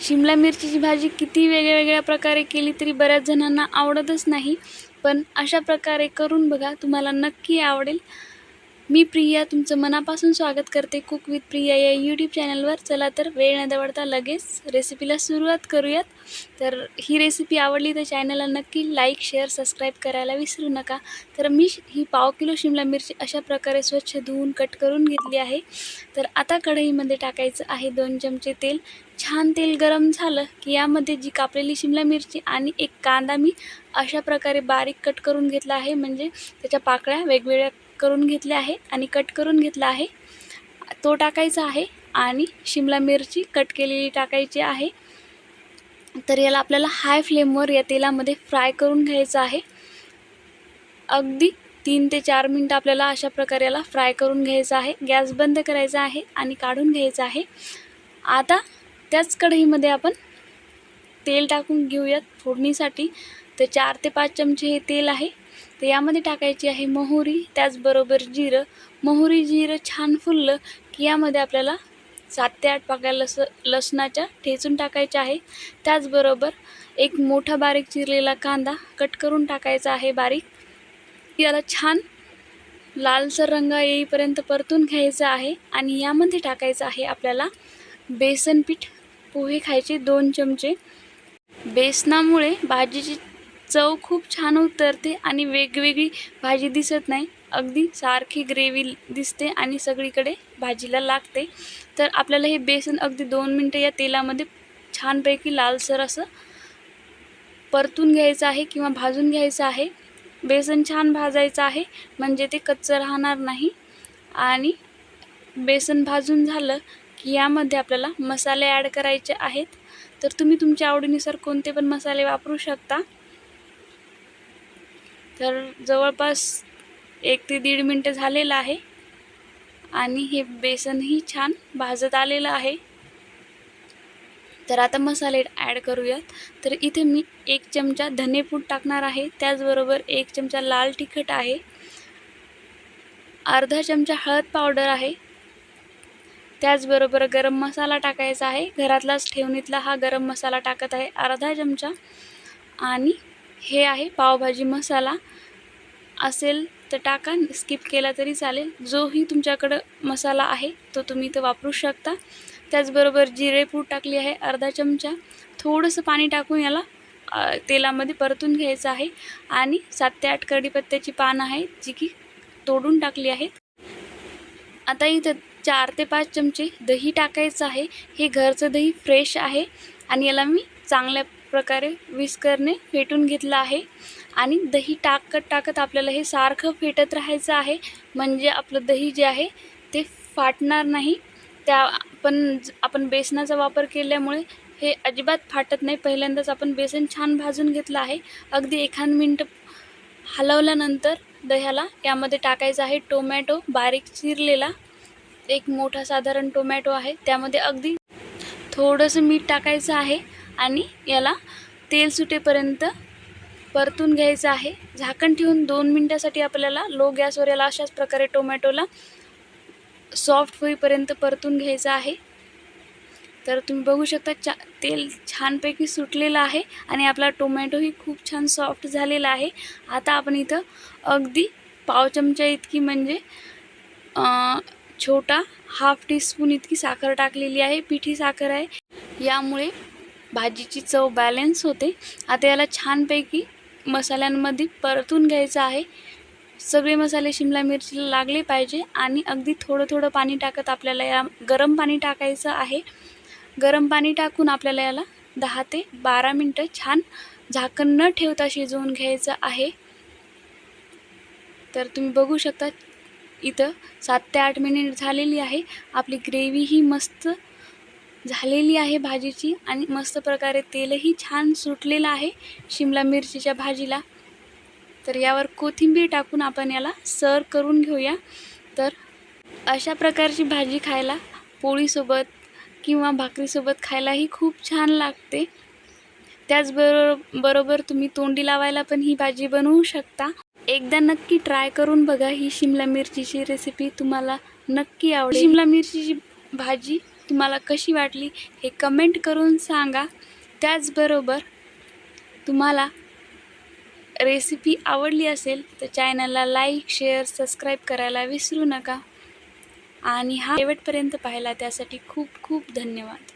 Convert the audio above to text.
शिमला मिरचीची भाजी किती वेगळ्या प्रकारे केली तरी बऱ्याच जणांना आवडतच नाही, पण अशा प्रकारे करून बघा, तुम्हाला नक्की आवडेल. मी प्रिया तुमचं मनापासून स्वागत करते कुक विथ प्रिया या यूट्यूब चॅनलवर. चला तर वेळ न दवडता लगेच रेसिपीला सुरुवात करूयात. तर ही रेसिपी आवडली तर चॅनलला नक्की लाईक, शेअर, सबस्क्राईब करायला विसरू नका. तर मी ही पाव किलो शिमला मिरची अशा प्रकारे स्वच्छ धुवून कट करून घेतली आहे. तर आता कढईमध्ये टाकायचं आहे 2 चमचे तेल. छान तेल गरम झालं की यामध्ये जी कापलेली शिमला मिरची आणि एक कांदा मी अशा प्रकारे बारीक कट करून घेतला आहे, म्हणजे त्याच्या पाकळ्या वेगवेगळ्या करून घेतल्या आहे आणि कट करून घेतला आहे, तो टाकायचा आहे. आणि शिमला मिरची कट केलेली टाकायची आहे. तर याला आपल्याला हाय फ्लेमवर या तेलामध्ये फ्राय करून घ्यायचं आहे. अगदी 3 ते 4 मिनटं आपल्याला अशा प्रकारे याला फ्राय करून घ्यायचं आहे. गॅस बंद करायचा आहे आणि काढून घ्यायचं आहे. आता त्याच कढईमध्ये आपण तेल टाकून घेऊयात फोडणीसाठी. तर 4 ते 5 चमचे हे तेल आहे. तर यामध्ये टाकायची आहे मोहरी, त्याचबरोबर जिरं. मोहरी जिरं छान फुललं की यामध्ये आपल्याला 7 ते 8 पाकळ्या लसणाच्या ठेचून टाकायच्या आहे. त्याचबरोबर एक मोठा बारीक चिरलेला कांदा कट करून टाकायचा आहे बारीक. याला छान लालसर रंग येईपर्यंत परतून घ्यायचा आहे. आणि यामध्ये टाकायचं आहे आपल्याला बेसन पीठ. पोहे खायचे 2 चमचे. बेसनामुळे भाजीची चव खूप छान उतरते आणि वेगवेगळी भाजी दिसत नाही, अगदी सारखी ग्रेव्ही दिसते आणि सगळीकडे भाजीला लागते. तर आपल्याला हे बेसन अगदी 2 मिनटं या तेलामध्ये छानपैकी लालसर असं परतून घ्यायचं आहे किंवा भाजून घ्यायचं आहे. बेसन छान भाजायचं आहे म्हणजे ते कच्चं राहणार नाही. आणि बेसन भाजून झालं की यामध्ये आपल्याला मसाले ॲड करायचे आहेत. तर तुम्ही तुमच्या आवडीनुसार कोणते पण मसाले वापरू शकता. तर जवळपास 1 ते 1.5 मिनटं झालेलं आहे आणि हे बेसनही छान भाजत आलेलं आहे. तर आता मसाले ॲड करूयात. तर इथे मी 1 चमचा धनेपूड टाकणार आहे. त्याचबरोबर 1 चमचा लाल तिखट आहे. अर्धा चमचा हळद पावडर आहे. त्याचबरोबर गरम मसाला टाकायचा आहे. घरातलाच ठेवणीतला हा गरम मसाला टाकत आहे अर्धा चमचा. आणि हे आहे पावभाजी मसाला. असेल तर टाका, स्किप केला तरी चालेल. जोही तुमच्याकडं मसाला आहे तो तुम्ही इथं वापरू शकता. त्याचबरोबर जिरेपूड टाकली आहे अर्धा चमचा. थोडंसं पाणी टाकून याला तेलामध्ये परतून घ्यायचं आहे. आणि 7 ते 8 कढीपत्त्याची पानं आहेत जी की तोडून टाकली आहेत. आता इथं 4 ते 5 चमचे दही टाकायचं आहे. हे घरचं दही फ्रेश आहे आणि याला मी चांगल्या प्रकारे विस्करने फेटून घेतलं आहे. आणि दही टाकत आपल्याला हे सारखं फेटत राहायचं आहे, म्हणजे आपलं दही जे आहे ते फाटणार नाही. आपण बेसनाचा वापर केल्यामुळे हे अजिबात फाटत नाही. पहिल्यांदाच आपण बेसन छान भाजून घेतलं आहे. अगदी 1 मिनिट हलवल्यानंतर दह्याला यामध्ये टाकायचं आहे टोमॅटो बारीक चिरलेला. एक मोठा साधारण टोमॅटो आहे. त्यामध्ये अगदी थोडंसं मीठ टाकायचं आहे आणि याला तेल सुटेपर्यंत परतून घ्यायचं आहे. झाकण ठेवून 2 मिनटासाठी आपल्याला लो गॅसवर याला अशाच प्रकारे टोमॅटोला सॉफ्ट होईपर्यंत परतून घ्यायचं आहे. तर तुम्ही बघू शकता तेल छानपैकी सुटलेलं आहे आणि आपला टोमॅटोही खूप छान सॉफ्ट झालेला आहे. आता आपण इथं अगदी पाव चमचा इतकी, म्हणजे छोटा हाफ टीस्पून इतकी साखर टाकलेली आहे. पिठी साखर आहे, यामुळे भाजीची चव बॅलन्स होते. आता याला छानपैकी मसाल्यांमध्ये परतून घ्यायचं आहे. सगळे मसाले शिमला मिरचीला लागले पाहिजे. आणि अगदी थोडं पाणी टाकत आपल्याला या गरम पाणी टाकायचं आहे. गरम पाणी टाकून आपल्याला याला 10 ते 12 मिनटं छान झाकण न ठेवता शिजवून घ्यायचं आहे. तर तुम्ही बघू शकता इथं 7 ते 8 मिनिट झालेली आहे. आपली ग्रेव्ही ही मस्त झालेली आहे भाजीची आणि मस्त प्रकारे तेलही छान सुटलेलं आहे शिमला मिरचीच्या भाजीला. तर यावर कोथिंबीर टाकून आपण याला सर्व करून घेऊया. तर अशा प्रकारची भाजी खायला पोळीसोबत किंवा भाकरीसोबत खायलाही खूप छान लागते. त्याचबरोबर तुम्ही तोंडी लावायला पण ही भाजी बनवू शकता. एकदा नक्की ट्राय करून बघा. ही शिमला मिरचीची रेसिपी तुम्हाला नक्की आवडेल. शिमला मिरचीची भाजी तुम्हाला कशी वाटली हे कमेंट करून सांगा. त्याचबरोबर तुम्हाला रेसिपी आवडली असेल तर चॅनलला लाईक, शेअर, सबस्क्राईब करायला विसरू नका. आणि हा शेवटपर्यंत पाहिला त्यासाठी खूप खूप धन्यवाद.